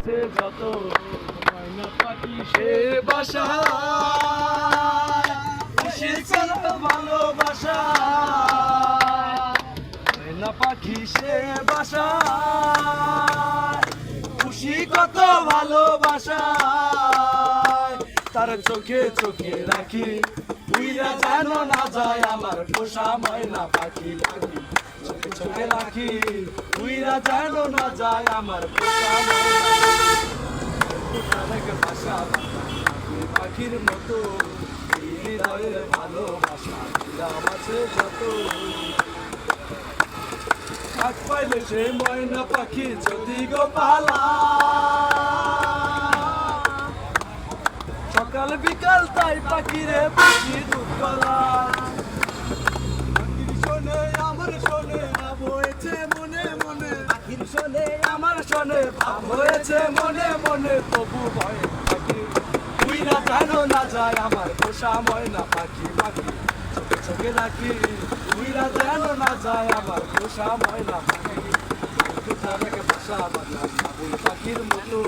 আছে যত ময়না পাখি সে বাসা খুশি কত ভালোবাসা ময়না পাখি সে বাসা খুশি কত ভালোবাসা তার চোখে চোখে রাখি উইরা যেন না যায় আমার পোষা ময়না পাখি পাখি চোখে চোখে রাখি উইরা যেন না যায় আমার পোষা ময়না ভাষা পাখির মতো হৃদয়ের ভালোবাসা দিলাম আছে যত কাজ পাইলে সে ময়না পাখি যদি গো পালা সকাল বিকাল তাই পাখিরে পাখি দুধ কলা পাখির শোনে আমার শোনে ভাব হয়েছে মনে মনে পাখির শোনে আমার শোনে ভাব হয়েছে মনে মনে তবু ভয় পাখি উইরা যেন না যায় আমার পোষা ময়না পাখি পাখি চোখে চোখে রাখি উইরা যেন না যায় আমার পোষা ময়না পাখি ভাষা বাংলা পাখির মতো